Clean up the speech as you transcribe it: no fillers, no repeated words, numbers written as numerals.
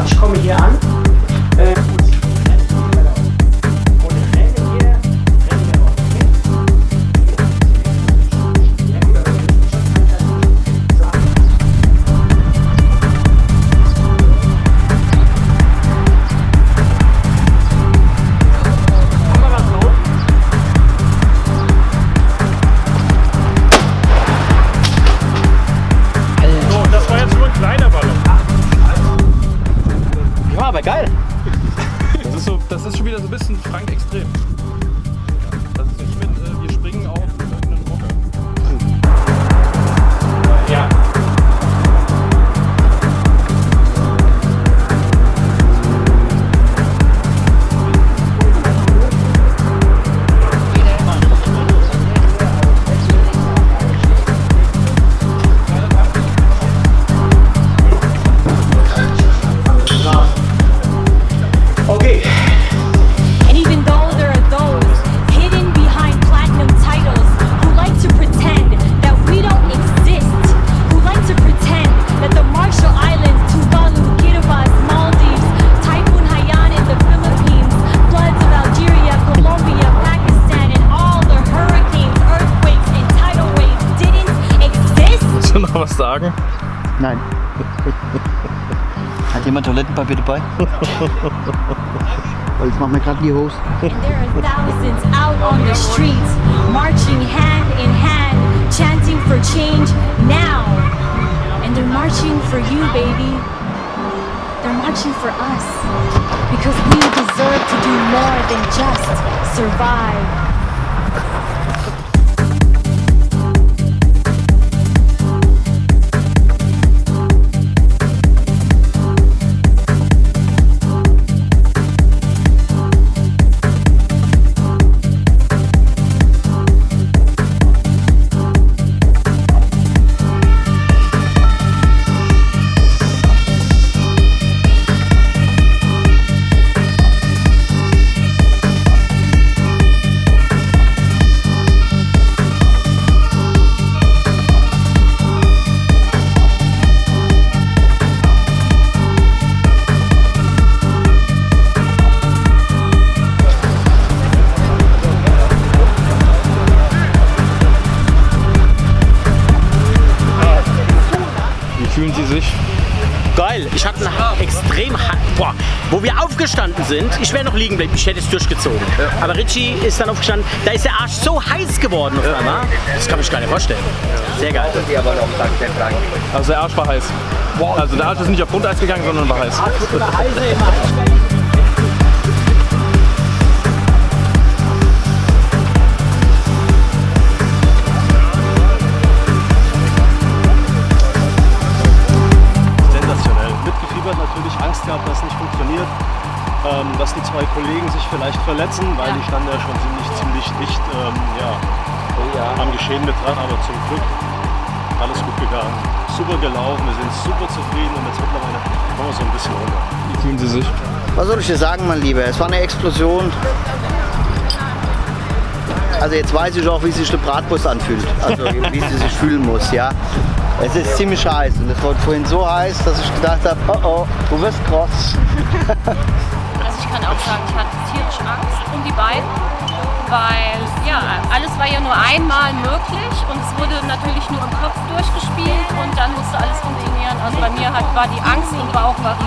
Ich komme hier an. Aber geil. Das ist schon wieder so ein bisschen Frank extrem. Das ist nicht mit, wir springen auf irgendeinen Rocker. Ja. Was sagen? Nein. Hat jemand Toilettenpapier dabei? Weil jetzt machen wir gerade die Hose. There are thousands out on the streets, marching hand in hand, chanting for change now. And they're marching for you, baby. They're marching for us. Because we deserve to do more than just survive. Fühlen Sie sich? Geil, ich hatte einen extrem boah, wo wir aufgestanden sind, ich wäre noch liegen geblieben, ich hätte es durchgezogen. Ja. Aber Richie ist dann aufgestanden, da ist der Arsch so heiß geworden auf einmal. Das kann ich gar nicht vorstellen. Sehr geil. Also der Arsch war heiß. Also der Arsch ist nicht auf Grundeis gegangen, sondern war heiß. Angst gehabt, dass es nicht funktioniert, dass die zwei Kollegen sich vielleicht verletzen, weil die standen ja schon ziemlich dicht am Geschehen mit dran, aber zum Glück alles gut gegangen, super gelaufen, wir sind super zufrieden und jetzt mittlerweile kommen wir so ein bisschen runter. Wie fühlen Sie sich? Was soll ich dir sagen, mein Lieber? Es war eine Explosion. Also jetzt weiß ich auch, wie sich eine Bratwurst anfühlt, also wie sie sich fühlen muss, ja. Es ist ziemlich heiß und es war vorhin so heiß, dass ich gedacht habe, oh, du wirst kross. Also ich kann auch sagen, ich hatte tierisch Angst um die beiden, weil ja, alles war ja nur einmal möglich und es wurde natürlich nur im Kopf durchgespielt und dann musste alles funktionieren. Also bei mir war die Angst im Bauch war